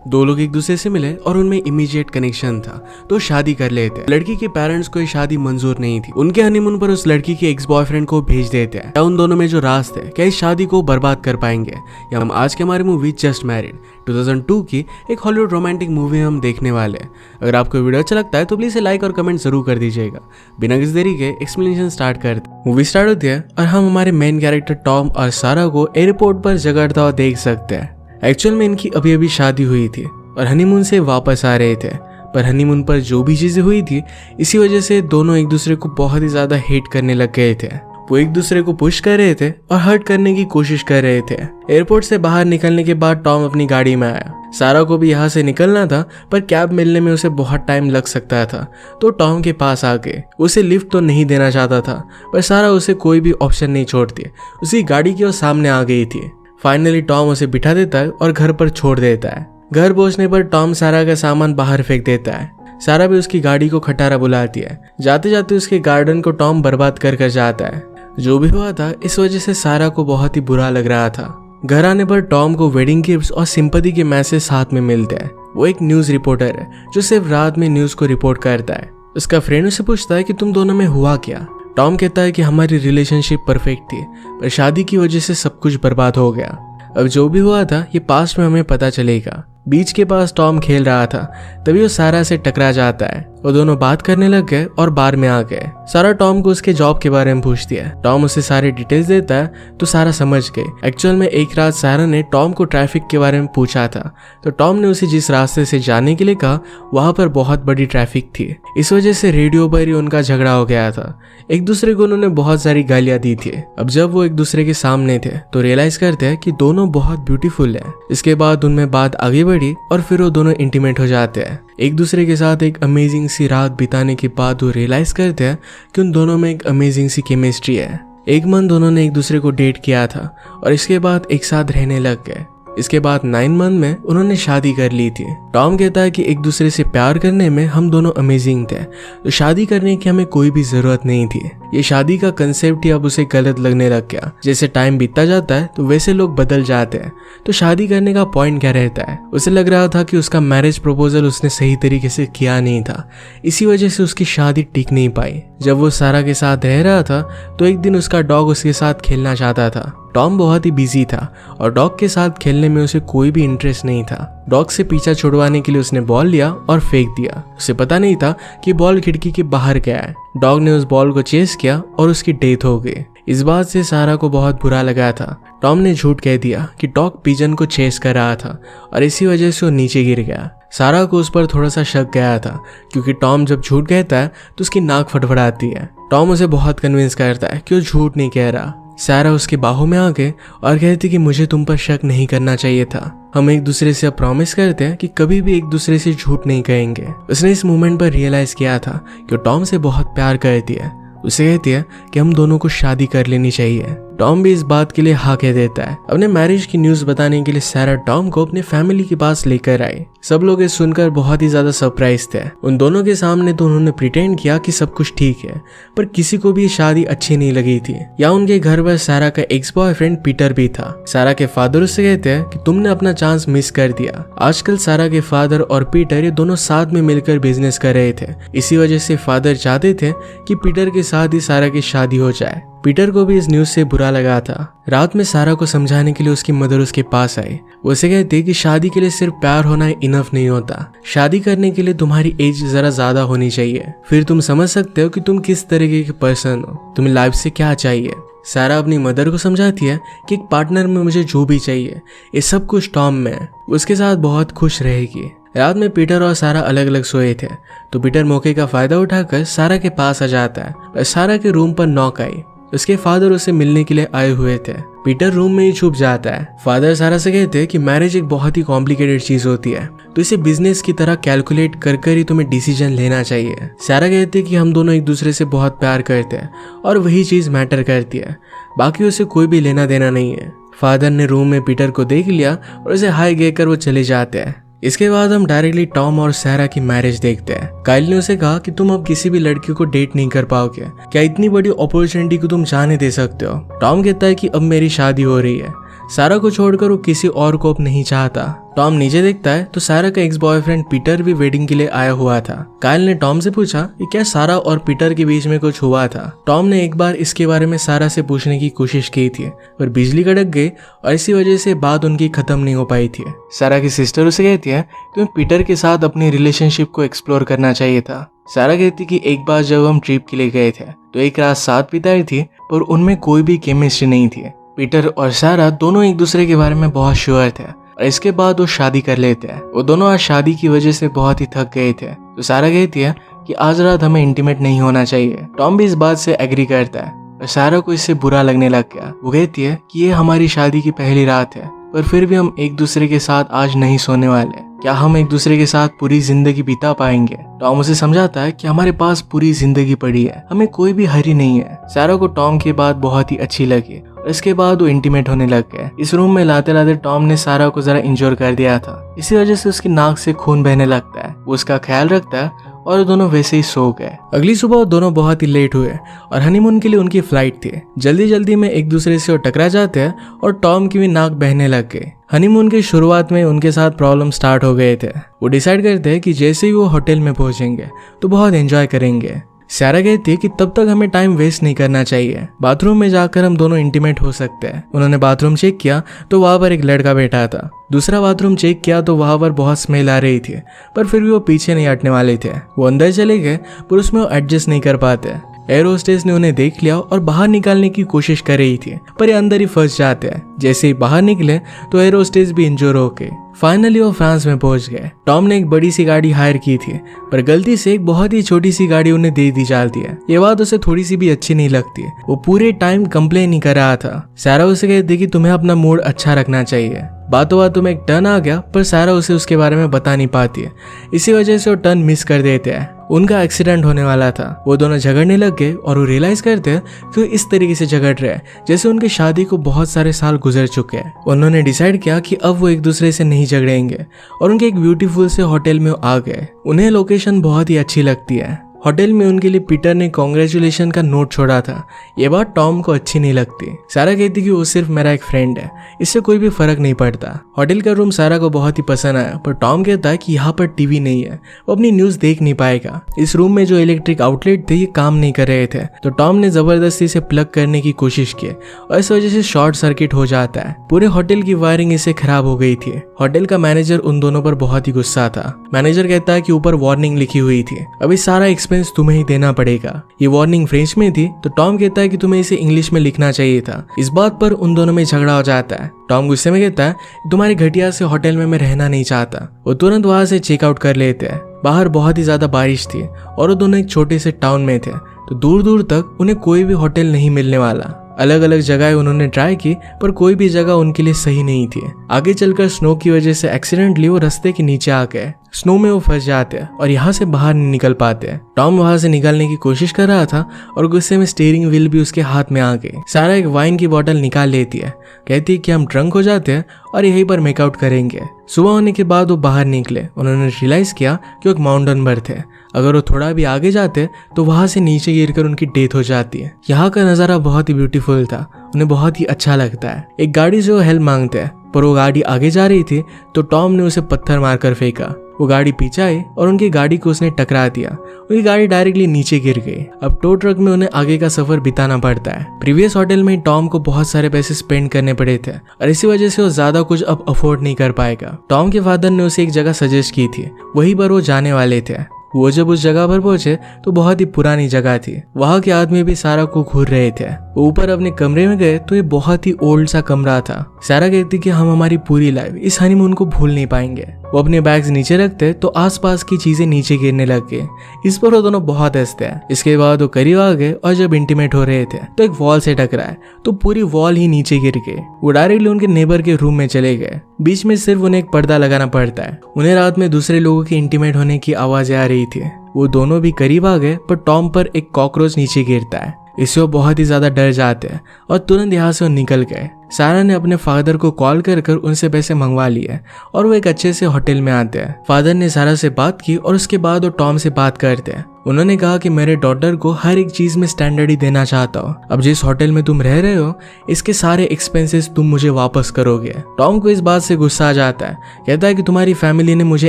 दो लोग एक दूसरे से मिले और उनमें इमीडिएट कनेक्शन था तो शादी कर लेते हैं। लड़की के पेरेंट्स को ये शादी मंजूर नहीं थी। उनके हनीमून पर उस लड़की के एक्स बॉयफ्रेंड को भेज देते हैं। क्या उन दोनों में जो राज थे क्या इस शादी को बर्बाद कर पाएंगे, या हम आज के हमारी मूवी जस्ट मैरिड 2002 की एक हॉलीवुड रोमांटिक मूवी हम देखने वाले हैं। अगर आपको वीडियो अच्छा लगता है तो प्लीज लाइक और कमेंट जरूर कर दीजिएगा। बिना किसी देरी के एक्सप्लेनेशन स्टार्ट करते हैं। मूवी स्टार्ट होती है और हम हमारे मेन कैरेक्टर टॉम और सारा को एयरपोर्ट पर झगड़ता हुआ देख सकते हैं। एक्चुअल में इनकी अभी अभी शादी हुई थी और हनीमून से वापस आ रहे थे, पर हनीमून पर जो भी चीजें हुई थी इसी वजह से दोनों एक दूसरे को बहुत ही ज्यादा हेट करने लग गए थे। वो एक दूसरे को पुश कर रहे थे और हर्ट करने की कोशिश कर रहे थे। एयरपोर्ट से बाहर निकलने के बाद टॉम अपनी गाड़ी में आया। सारा को भी यहाँ से निकलना था पर कैब मिलने में उसे बहुत टाइम लग सकता था, तो टॉम के पास आके उसे लिफ्ट तो नहीं देना चाहता था, पर सारा उसे कोई भी ऑप्शन नहीं छोड़ती। उसकी गाड़ी की ओर सामने आ गई थी। फाइनली टॉम उसे बिठा देता है और घर पर छोड़ देता है। घर पहुंचने पर टॉम सारा का सामान बाहर फेंक देता है। सारा भी उसकी गाड़ी को खटारा बुलाती है। जाते जाते उसके गार्डन को टॉम बर्बाद कर जाता है। जो भी हुआ था इस वजह से सारा को बहुत ही बुरा लग रहा था। घर आने पर टॉम को वेडिंग गिफ्ट्स और सिंपैथी के मैसेज साथ में मिलते हैं। वो एक न्यूज रिपोर्टर है जो सिर्फ रात में न्यूज को रिपोर्ट करता है। उसका फ्रेंड उसे पूछता है कि तुम दोनों में हुआ क्या। टॉम कहता है कि हमारी रिलेशनशिप परफेक्ट थी पर शादी की वजह से सब कुछ बर्बाद हो गया। अब जो भी हुआ था ये पास्ट में हमें पता चलेगा। बीच के पास टॉम खेल रहा था, तभी वो सारा से टकरा जाता है। वो दोनों बात करने लग गए और बार में आ गए। सारा टॉम को उसके जॉब के बारे में पूछती है। टॉम उसे सारे डिटेल्स देता है तो सारा समझ गई। एक्चुअल में एक रात सारा ने टॉम को ट्रैफिक के बारे में पूछा था, तो टॉम ने उसे जिस रास्ते से जाने के लिए कहा वहां पर बहुत बड़ी ट्रैफिक थी। इस वजह से रेडियो पर ही उनका झगड़ा हो गया था। एक दूसरे को उन्होंने बहुत सारी गालियां दी थी। अब जब वो एक दूसरे के सामने थे तो रियलाइज करते हैं कि दोनों बहुत ब्यूटीफुल है। इसके बाद उनमें बात आगे बढ़ी और फिर वो दोनों इंटीमेट हो जाते हैं। एक दूसरे के साथ एक अमेजिंग सी रात बिताने के बाद वो रियलाइज करते हैं कि उन दोनों में एक अमेजिंग सी केमिस्ट्री है। एक मंथ दोनों ने एक दूसरे को डेट किया था और इसके बाद एक साथ रहने लग गए। इसके बाद 9 मंथ में उन्होंने शादी कर ली थी। टॉम कहता है कि एक दूसरे से प्यार करने में हम दोनों अमेजिंग थे, तो शादी करने की हमें कोई भी जरूरत नहीं थी। ये शादी का कंसेप्ट ही अब उसे गलत लगने लग गया। जैसे टाइम बीतता जाता है तो वैसे लोग बदल जाते हैं, तो शादी करने का पॉइंट क्या रहता है। उसे लग रहा था कि उसका मैरिज प्रपोजल उसने सही तरीके से किया नहीं था, इसी वजह से उसकी शादी टिक नहीं पाई। जब वो सारा के साथ रह रहा था तो एक दिन उसका डॉग उसके साथ खेलना चाहता था। टॉम बहुत ही बिजी था और डॉग के साथ खेलने में उसे कोई भी इंटरेस्ट नहीं था। डॉग से पीछा छुड़वाने के लिए उसने बॉल लिया और फेंक दिया। उसे पता नहीं था कि बॉल खिड़की के बाहर गया है। डॉग ने उस बॉल को चेस किया और उसकी डेथ हो गई। इस बात से सारा को बहुत बुरा लगा था। टॉम ने झूठ कह दिया कि डॉग पिजन को चेस कर रहा था और इसी वजह से वो नीचे गिर गया। सारा को उस पर थोड़ा सा शक गया था क्योंकि टॉम जब झूठ कहता है तो उसकी नाक फटफड़ाती है। टॉम उसे बहुत कन्विंस करता है कि वो झूठ नहीं कह रहा। सारा उसके बाहों में आ गए और कहती कि मुझे तुम पर शक नहीं करना चाहिए था। हम एक दूसरे से अब प्रॉमिस करते हैं कि कभी भी एक दूसरे से झूठ नहीं कहेंगे। उसने इस मोमेंट पर रियलाइज किया था कि वो टॉम से बहुत प्यार करती है। उसे कहती है कि हम दोनों को शादी कर लेनी चाहिए। टॉम भी इस बात के लिए हाँ कह देता है। अपने मैरिज की न्यूज बताने के लिए सारा टॉम को अपने फैमिली के पास लेकर आई। सब लोग इस सुनकर बहुत ही ज्यादा सरप्राइज थे। उन दोनों के सामने तो उन्होंने प्रिटेंड किया कि सब कुछ ठीक है, पर किसी को भी शादी अच्छी नहीं लगी थी। या उनके घर पर सारा का एक्स बॉयफ्रेंड पीटर भी था। सारा के फादर उससे कहते हैं कि तुमने अपना चांस मिस कर दिया। आजकल सारा के फादर और पीटर ये दोनों साथ में मिलकर बिजनेस कर रहे थे। इसी वजह से फादर चाहते थे कि पीटर के साथ ही सारा की शादी हो जाए। पीटर को भी इस न्यूज से बुरा लगा था। रात में सारा को समझाने के लिए उसकी मदर उसके पास आई। वो उसे कहती कि शादी के लिए सिर्फ प्यार होना इनफ नहीं होता। शादी करने के लिए तुम्हारी एज जरा ज्यादा होनी चाहिए, फिर तुम समझ सकते हो कि तुम किस तरीके के पर्सन हो, तुम्हें लाइफ से क्या चाहिए। सारा अपनी मदर को समझाती है कि एक पार्टनर में मुझे जो भी चाहिए ये सब कुछ टॉम में है, उसके साथ बहुत खुश रहेगी। रात में पीटर और सारा अलग अलग सोए थे, तो पीटर मौके का फायदा उठाकर सारा के पास आ जाता है। पर सारा के रूम पर नॉक आई। उसके फादर उसे मिलने के लिए आए हुए थे। पीटर रूम में ही छुप जाता है। फादर सारा से कहते हैं कि मैरिज एक बहुत ही कॉम्प्लिकेटेड चीज होती है, तो इसे बिजनेस की तरह कैलकुलेट कर कर ही तुम्हें डिसीजन लेना चाहिए। सारा कहते हैं कि हम दोनों एक दूसरे से बहुत प्यार करते हैं और वही चीज मैटर करती है, बाकी उसे कोई भी लेना देना नहीं है। फादर ने रूम में पीटर को देख लिया और उसे हाई कहकर वो चले जाते हैं। इसके बाद हम डायरेक्टली टॉम और सारा की मैरिज देखते हैं। काइल ने उसे कहा कि तुम अब किसी भी लड़की को डेट नहीं कर पाओगे, क्या इतनी बड़ी अपॉर्चुनिटी को तुम जाने दे सकते हो। टॉम कहता है कि अब मेरी शादी हो रही है। सारा को छोड़कर वो किसी और को अब नहीं चाहता। टॉम नीचे देखता है तो सारा का एक्स बॉयफ्रेंड पीटर भी वेडिंग के लिए आया हुआ था। कायल ने टॉम से पूछा कि क्या सारा और पीटर के बीच में कुछ हुआ था। टॉम ने एक बार इसके बारे में सारा से पूछने की कोशिश की थी, पर बिजली कड़क गई और इसी वजह से बात उनकी खत्म नहीं हो पाई थी। सारा की सिस्टर उसे कहती है तुम्हें पीटर के साथ अपनी रिलेशनशिप को एक्सप्लोर करना चाहिए था। सारा कहती कि एक बार जब हम ट्रिप के लिए गए थे तो एक रात साथ बिताई थी, पर उनमें कोई भी केमिस्ट्री नहीं थी। पीटर और सारा दोनों एक दूसरे के बारे में बहुत श्योर थे और इसके बाद वो शादी कर लेते हैं। वो दोनों आज शादी की वजह से बहुत ही थक गए थे, तो सारा कहती है कि आज रात हमें इंटीमेट नहीं होना चाहिए। टॉम भी इस बात से एग्री करता है और सारा को इससे बुरा लगने लग गया। वो कहती है कि ये हमारी शादी की पहली रात है, पर फिर भी हम एक दूसरे के साथ आज नहीं सोने वाले। क्या हम एक दूसरे के साथ पूरी जिंदगी बिता पाएंगे? टॉम उसे समझाता है कि हमारे पास पूरी जिंदगी पड़ी है, हमें कोई भी हरी नहीं है। सारा को टॉम की बात बहुत ही अच्छी लगी और इसके बाद वो इंटीमेट होने लग गए। इस रूम में लाते लाते टॉम ने सारा को जरा इंजोर कर दिया था, इसी वजह से उसकी नाक से खून बहने लगता है। वो उसका ख्याल रखता है और दोनों वैसे ही सो गए। अगली सुबह दोनों बहुत ही लेट हुए और हनीमून के लिए उनकी फ्लाइट थी। जल्दी जल्दी में एक दूसरे से वो टकरा जाते हैं और टॉम की भी नाक बहने लग गई। हनीमून की शुरुआत में उनके साथ प्रॉब्लम स्टार्ट हो गए थे। वो डिसाइड करते हैं कि जैसे ही वो होटल में पहुंचेंगे तो बहुत एंजॉय करेंगे। सारा कहती है कि तब तक हमें टाइम वेस्ट नहीं करना चाहिए, बाथरूम में जाकर हम दोनों इंटीमेट हो सकते हैं। उन्होंने बाथरूम चेक किया तो वहां पर एक लड़का बैठा था। दूसरा बाथरूम चेक किया तो वहां पर बहुत स्मेल आ रही थी, पर फिर भी वो पीछे नहीं हटने वाले थे। वो अंदर चले गए पर उसमें वो एडजस्ट नहीं कर पाते। एयर होस्टेस ने उन्हें देख लिया और बाहर निकालने की कोशिश कर रही थी, पर ये अंदर ही फंस जाते हैं। जैसे ही बाहर निकले तो एयर होस्टेस भी इंजोर हो गए। फाइनली वो फ्रांस में पहुंच गए। टॉम ने एक बड़ी सी गाड़ी हायर की थी, पर गलती से एक बहुत ही छोटी सी गाड़ी उन्हें दे दी जाती है। ये बात उसे थोड़ी सी भी अच्छी नहीं लगती। वो पूरे टाइम कंप्लेन ही कर रहा था। सारा उसे कहती कि तुम्हें अपना मूड अच्छा रखना चाहिए। बातों बातों में एक टर्न आ गया, पर सारा उसे उसके बारे में बता नहीं पाती है। इसी वजह से वो टर्न मिस कर देते हैं। उनका एक्सीडेंट होने वाला था। वो दोनों झगड़ने लग गए और वो रियलाइज करते हैं कि वो इस तरीके से झगड़ रहे हैं जैसे उनकी शादी को बहुत सारे साल गुजर चुके हैं। उन्होंने डिसाइड किया कि अब वो एक दूसरे से नहीं झगड़ेंगे और उनके एक ब्यूटीफुल से होटल में आ गए। उन्हें लोकेशन बहुत ही अच्छी लगती है। होटल में उनके लिए पीटर ने कांग्रेचुलेशन का नोट छोड़ा था। ये बात टॉम को अच्छी नहीं लगती। सारा कहती कि वो सिर्फ मेरा एक फ्रेंड है, इससे कोई भी फर्क नहीं पड़ता। होटल का रूम सारा को बहुत ही पसंद आया, पर टॉम कहता है कि यहाँ पर टीवी नहीं है, वो अपनी न्यूज देख नहीं पाएगा। इस रूम में जो इलेक्ट्रिक आउटलेट थे ये काम नहीं कर रहे थे, तो टॉम ने जबरदस्ती से प्लग करने की कोशिश की और इस वजह से शॉर्ट सर्किट हो जाता है। पूरे होटल की वायरिंग इससे खराब हो गई थी। होटल का मैनेजर उन दोनों पर बहुत ही गुस्सा था। मैनेजर कहता है कि ऊपर वार्निंग लिखी हुई थी, अभी सारा एक्सपेंस तुम्हें ही देना पड़ेगा। ये वार्निंग फ्रेंच में थी, तो टॉम कहता है कि तुम्हें इसे इंग्लिश में लिखना चाहिए था। इस बात पर उन दोनों में झगड़ा हो जाता है। टॉम गुस्से में कहता है तुम्हारी घटिया से होटल में मैं रहना नहीं चाहता। वो तुरंत वहां से चेकआउट कर लेते हैं। बाहर बहुत ही ज्यादा बारिश थी और वो दोनों एक छोटे से टाउन में थे, तो दूर दूर तक उन्हें कोई भी होटल नहीं मिलने वाला। अलग अलग जगह उन्होंने ट्राई की, पर कोई भी जगह उनके लिए सही नहीं थी। आगे चलकर स्नो की वजह से एक्सीडेंटली वो रास्ते के नीचे आ गए। स्नो में वो फंस जाते हैं और यहाँ से बाहर नहीं निकल पाते। टॉम वहां से निकलने की कोशिश कर रहा था और गुस्से में स्टीयरिंग व्हील भी उसके हाथ में आ गई। सारा एक वाइन की बोतल निकाल लेती है, कहती है कि हम ड्रंक हो जाते हैं और यहीं पर मेकआउट करेंगे। सुबह होने के बाद वो बाहर निकले। उन्होंने रियलाइज किया कि वो एक माउंटेन पर थे। अगर वो थोड़ा भी आगे जाते तो वहां से नीचे गिरकर उनकी डेथ हो जाती है। यहाँ का नजारा बहुत ही ब्यूटीफुल था, उन्हें बहुत ही अच्छा लगता है। एक गाड़ी से वो हेल्प मांगते हैं, पर वो गाड़ी आगे जा रही थी तो टॉम ने उसे पत्थर मारकर फेंका। वो गाड़ी पीछे आई और उनकी गाड़ी को उसने टकरा दिया। उनकी गाड़ी डायरेक्टली नीचे गिर गई। अब टो ट्रक में उन्हें आगे का सफर बिताना पड़ता है। प्रीवियस होटल में टॉम को बहुत सारे पैसे स्पेंड करने पड़े थे और इसी वजह से वो ज्यादा कुछ अब अफोर्ड नहीं कर पाएगा। टॉम के फादर ने उसे एक जगह सजेस्ट की थी, वहीं पर वो जाने वाले थे। वो जब उस जगह पर पहुंचे तो बहुत ही पुरानी जगह थी। वहां के आदमी भी सारा को घूर रहे थे। वो ऊपर अपने कमरे में गए तो ये बहुत ही ओल्ड सा कमरा था। सारा कहती कि हम हमारी पूरी लाइफ इस हनीमून को भूल नहीं पाएंगे। वो अपने बैग्स नीचे रखते तो आसपास की चीजें नीचे गिरने लग गए। इस पर वो दोनों बहुत हंसते हैं। इसके बाद वो करीब आ गए और जब इंटीमेट हो रहे थे तो एक वॉल से टकराए तो पूरी वॉल ही नीचे गिर गई। वो डायरेक्टली उनके नेबर के रूम में चले गए। बीच में सिर्फ उन्हें एक पर्दा लगाना पड़ता है। उन्हें रात में दूसरे लोगों की इंटीमेट होने की आवाजें आ रही थी। वो दोनों भी करीब आ गए, पर टॉम पर एक कॉकरोच नीचे गिरता है। इससे वो बहुत ही ज्यादा डर जाते हैं और तुरंत यहाँ से वो निकल गए। सारा ने अपने फादर को कॉल कर उनसे पैसे मंगवा लिए और वो एक अच्छे से होटल में आते हैं। फादर ने सारा से बात की और उसके बाद वो टॉम से बात करते हैं। उन्होंने कहा कि मेरे डॉटर को हर एक चीज में स्टैंडर्ड ही देना चाहता हूँ। अब जिस होटल में तुम रह रहे हो इसके सारे एक्सपेंसेस तुम मुझे वापस करोगे। टॉम को इस बात से गुस्सा आ जाता है, कहता है कि तुम्हारी फैमिली ने मुझे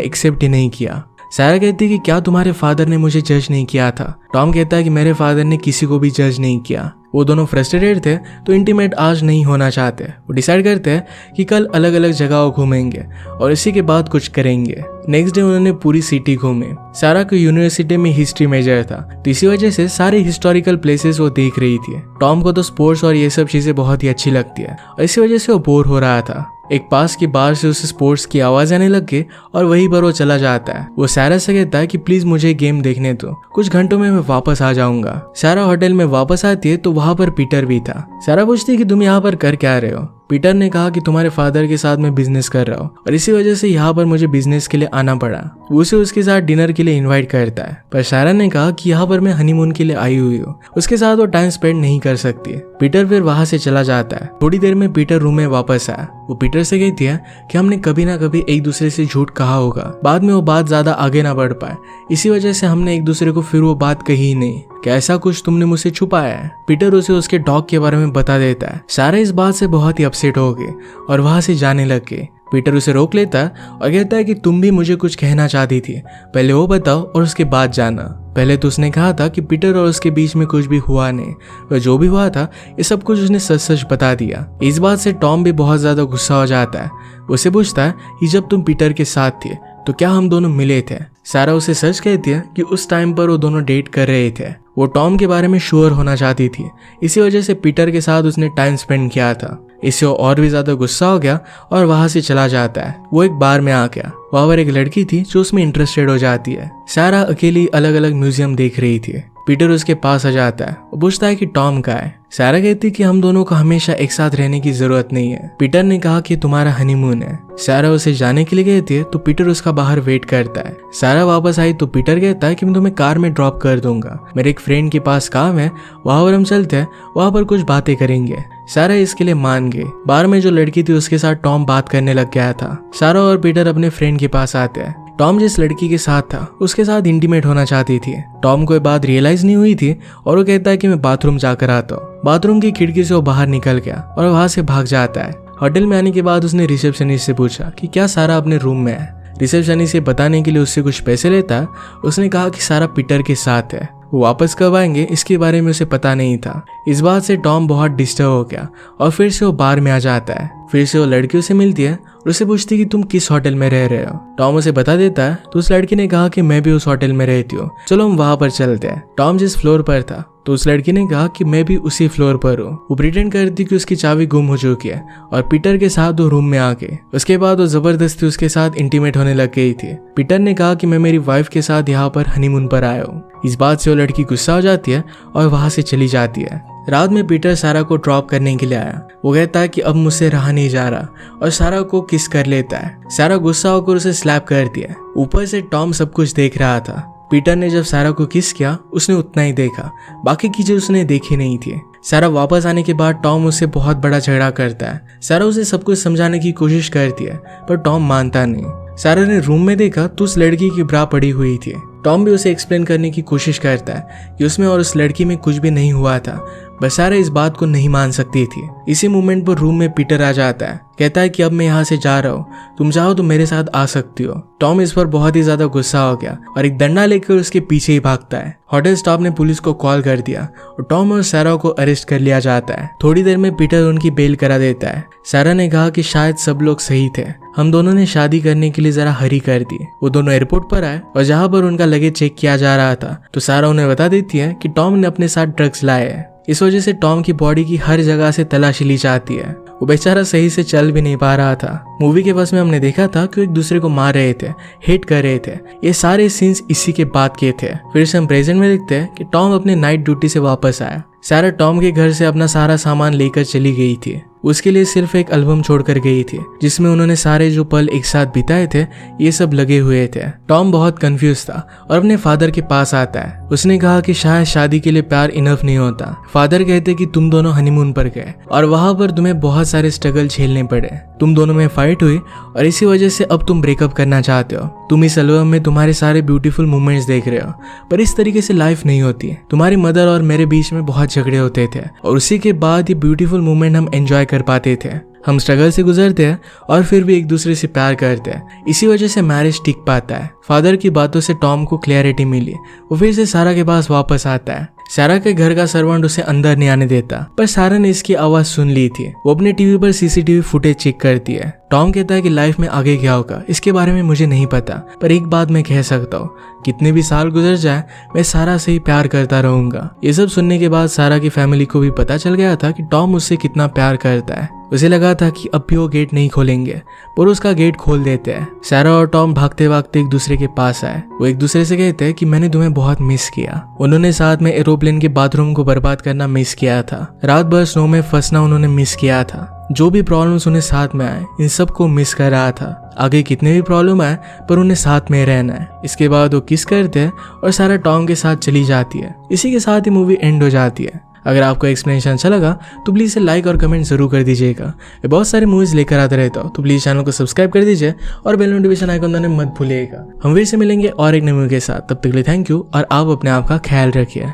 एक्सेप्ट ही नहीं किया। सारा कहती है कि क्या तुम्हारे फादर ने मुझे जज नहीं किया था? टॉम कहता है कि मेरे फादर ने किसी को भी जज नहीं किया। वो दोनों फ्रस्ट्रेटेड थे तो इंटीमेट आज नहीं होना चाहते। वो डिसाइड करते हैं कि कल अलग अलग जगहों घूमेंगे और इसी के बाद कुछ करेंगे। नेक्स्ट डे उन्होंने पूरी सिटी घूमी। सारा को यूनिवर्सिटी में हिस्ट्री मेजर था तो इसी वजह से सारे हिस्टोरिकल प्लेसेस वो देख रही थी। टॉम को तो स्पोर्ट्स और ये सब चीजें बहुत ही अच्छी लगती है और इसी वजह से वो बोर हो रहा था। एक पास की बार से उसे स्पोर्ट्स की आवाज आने लग गई और वहीं पर वो चला जाता है। वो सारा से कहता है कि प्लीज मुझे गेम देखने दो, कुछ घंटों में मैं वापस आ जाऊंगा। सारा होटल में वापस आती है तो वहां पर पीटर भी था। सारा पूछती है कि तुम यहाँ पर कर क्या रहे हो? पीटर ने कहा कि तुम्हारे फादर के साथ मैं बिजनेस कर रहा हूँ और इसी वजह से यहाँ पर मुझे बिजनेस के लिए आना पड़ा। वो उसे उसके साथ डिनर के लिए इनवाइट करता है पर सारा ने कहा कि यहाँ पर मैं हनीमून के लिए आई हुई हूँ, उसके साथ वो टाइम स्पेंड नहीं कर सकती। पीटर फिर वहां से चला जाता है। थोड़ी देर में पीटर रूम में वापस आया। वो पीटर से कहती है कि हमने कभी ना कभी एक दूसरे से झूठ कहा होगा, बाद में वो बात ज्यादा आगे ना बढ़ पाए, इसी वजह से हमने एक दूसरे को फिर वो बात कही ही नहीं। क्या ऐसा कुछ तुमने मुझसे छुपाया है? पीटर उसे उसके डॉग के बारे में बता देता है। सारा इस बात से बहुत ही अपसेट हो गई और वहां से जाने लग गई। पीटर उसे रोक लेता है और कहता है कि तुम भी मुझे कुछ कहना चाहती थी, पहले वो बताओ और उसके बाद जाना। पहले तो उसने कहा था कि पीटर और उसके बीच में कुछ भी हुआ नहीं, पर जो भी हुआ था ये सब कुछ उसने सच सच बता दिया। इस बात से टॉम भी बहुत ज्यादा गुस्सा हो जाता है। उसे पूछता है कि जब तुम पीटर के साथ थे तो क्या हम दोनों मिले थे? सारा उसे सच कहती है कि उस टाइम पर वो दोनों डेट कर रहे थे। वो टॉम के बारे में श्योर होना चाहती थी, इसी वजह से पीटर के साथ उसने टाइम स्पेंड किया था। इससे वो और भी ज्यादा गुस्सा हो गया और वहां से चला जाता है। वो एक बार में आ गया। वहां पर एक लड़की थी जो उसमें इंटरेस्टेड हो जाती है। सारा अकेली अलग अलग म्यूजियम देख रही थी। पीटर उसके पास आ जाता है। वो पूछता है कि टॉम कहाँ है? सारा कहती कि हम दोनों को हमेशा एक साथ रहने की जरूरत नहीं है, पीटर ने कहा कि तुम्हारा हनीमून है। सारा उसे जाने के लिए कहती है तो पीटर उसका बाहर वेट करता है। सारा वापस आई तो पीटर कहता है कि मैं तुम्हें कार में ड्रॉप कर दूंगा, मेरे एक फ्रेंड के पास काम है, वहां पर हम चलते हैं, वहां पर कुछ बातें करेंगे। सारा इसके लिए मान गई। बार में जो लड़की थी उसके साथ टॉम बात करने लग गया था। सारा और पीटर अपने फ्रेंड के पास आते हैं। टॉम जिस लड़की के साथ था उसके साथ इंटीमेट होना चाहती थी। टॉम को ये बात रियलाइज नहीं हुई थी और वो कहता है कि मैं बाथरूम जाकर आता हूँ। बाथरूम की खिड़की से वो बाहर निकल गया और वहां से भाग जाता है। होटल में आने के बाद उसने रिसेप्शनिस्ट से पूछा कि क्या सारा अपने रूम में है। रिसेप्शनिस्ट से बताने के लिए उससे कुछ पैसे लेता है। उसने कहा कि सारा पीटर के साथ है, वो वापस कब आएंगे इसके बारे में उसे पता नहीं था। इस बात से टॉम बहुत डिस्टर्ब हो गया और फिर से वो बार में आ जाता है। फिर से वो लड़कियों से मिलती है और उसे पूछती कि तुम किस होटल में रह रहे हो। टॉम उसे बता देता है तो उस लड़की ने कहा कि मैं भी उस होटल में रहती हूँ, चलो हम वहां पर चलते हैं। टॉम जिस फ्लोर पर था तो उस लड़की ने कहा कि मैं भी उसी फ्लोर पर हूँ। वो प्रिटेंड करती कि उसकी चाबी गुम हो चुकी है और पीटर के साथ वो रूम में आ गए। उसके बाद वो जबरदस्ती उसके साथ इंटीमेट होने लग गई थी। पीटर ने कहा कि मैं मेरी वाइफ के साथ यहाँ पर हनीमून पर आया हूँ। इस बात से वो लड़की गुस्सा हो जाती है और वहां से चली जाती है। रात में पीटर सारा को ड्रॉप करने के लिए आया। वो कहता है कि अब मुझसे रहा नहीं जा रहा और सारा को किस कर लेता है। सारा गुस्सा होकर उसे स्लैप करती है। ऊपर से टॉम सब कुछ देख रहा था। पीटर ने जब सारा को किस किया उसने उतना ही देखा, बाकी की चीज उसने देखी नहीं थी। सारा वापस आने के बाद टॉम उससे बहुत बड़ा झगड़ा करता है। सारा उसे सब कुछ समझाने की कोशिश करती है पर टॉम मानता नहीं। सारा ने रूम में देखा तो उस लड़की की ब्रा पड़ी हुई थी। टॉम भी उसे एक्सप्लेन करने की कोशिश करता है कि उसमें और उस लड़की में कुछ भी नहीं हुआ था, बस सारा इस बात को नहीं मान सकती थी। इसी मोमेंट पर रूम में पीटर आ जाता है। कहता है कि अब मैं यहाँ से जा रहा हूँ, तुम चाहो तो मेरे साथ आ सकती हो। टॉम इस पर बहुत ही ज्यादा गुस्सा हो गया और एक डंडा लेकर उसके पीछे ही भागता है। होटल स्टाफ ने पुलिस को कॉल कर दिया और टॉम और सारा को अरेस्ट कर लिया जाता है। थोड़ी देर में पीटर उनकी बेल करा देता है। सारा ने कहा कि शायद सब लोग सही थे, हम दोनों ने शादी करने के लिए जरा हरी कर दी। वो दोनों एयरपोर्ट पर आए और जहाँ पर उनका लगेज चेक किया जा रहा था तो सारा उन्हें बता देती है कि टॉम ने अपने साथ ड्रग्स लाए हैं। इस वजह से टॉम की बॉडी की हर जगह से तलाशी ली जाती है। वो बेचारा सही से चल भी नहीं पा रहा था। मूवी के बस में हमने देखा था कि वो एक दूसरे को मार रहे थे, हेट कर रहे थे। ये सारे सीन्स इसी के बाद के थे। फिर से हम प्रेजेंट में देखते हैं कि टॉम अपने नाइट ड्यूटी से वापस आया। सारा टॉम के घर से अपना सारा सामान लेकर चली गई थी। उसके लिए सिर्फ एक एल्बम छोड़कर गई थी जिसमें उन्होंने सारे जो पल एक साथ बिताए थे ये सब लगे हुए थे। टॉम बहुत कंफ्यूज था और अपने फादर के पास आता है। उसने कहा कि शायद शादी के लिए प्यार इनफ नहीं होता। फादर कहते कि तुम दोनों हनीमून पर गए और वहां पर तुम्हें बहुत सारे स्ट्रगल झेलने पड़े। तुम दोनों में फाइट हुई और इसी वजह से अब तुम ब्रेकअप करना चाहते हो। तुम इस एल्बम में तुम्हारे सारे ब्यूटीफुल मोमेंट्स देख रहे हो, पर इस तरीके से लाइफ नहीं होती है। तुम्हारी मदर और मेरे बीच में बहुत झगड़े होते थे और उसी के बाद ये ब्यूटीफुल मोमेंट हम एंजॉय कर पाते थे। हम स्ट्रगल से गुजरते हैं और फिर भी एक दूसरे से प्यार करते हैं। इसी वजह से मैरिज टिक पाता है। फादर की बातों से टॉम को क्लैरिटी मिली। वो फिर से सारा के पास वापस आता है। सारा के घर का सर्वेंट उसे अंदर नहीं आने देता, पर सारा ने इसकी आवाज सुन ली थी। वो अपने टीवी पर सीसीटीवी फुटेज चेक करती है। टॉम कहता है कि लाइफ में आगे क्या होगा इसके बारे में मुझे नहीं पता, पर एक बात मैं कह सकता हूँ, कितने भी साल गुजर जाए मैं सारा से ही प्यार करता रहूंगा। ये सब सुनने के बाद सारा की फैमिली को भी पता चल गया था कि टॉम उससे कितना प्यार करता है। उसे लगा था कि अब भी वो गेट नहीं खोलेंगे, पर उसका गेट खोल देते हैं। सारा और टॉम भागते भागते एक दूसरे के पास आए। वो एक दूसरे से कहते हैं कि मैंने तुम्हें बहुत मिस किया। उन्होंने साथ में एरोप्लेन के बाथरूम को बर्बाद करना मिस किया था। रात भर स्नो में फंसना उन्होंने मिस किया था। जो भी प्रॉब्लम्स उन्हें साथ में आए इन सब को मिस कर रहा था। आगे कितने भी प्रॉब्लम आए पर उन्हें साथ में रहना है। इसके बाद वो किस करते हैं और सारा टॉम के साथ चली जाती है। इसी के साथ ही मूवी एंड हो जाती है। अगर आपको एक्सप्लेनेशन अच्छा लगा तो प्लीज़ इसे लाइक और कमेंट जरूर कर दीजिएगा। मैं बहुत सारे मूवीज लेकर आता रहता हूँ, तो प्लीज़ चैनल को सब्सक्राइब कर दीजिए और बेल नोटिफिकेशन आइकन दबाना मत भूलिएगा। हम फिर से मिलेंगे और एक नई मूवी के साथ। तब तक के लिए थैंक यू और आप अपने आप का ख्याल रखिए।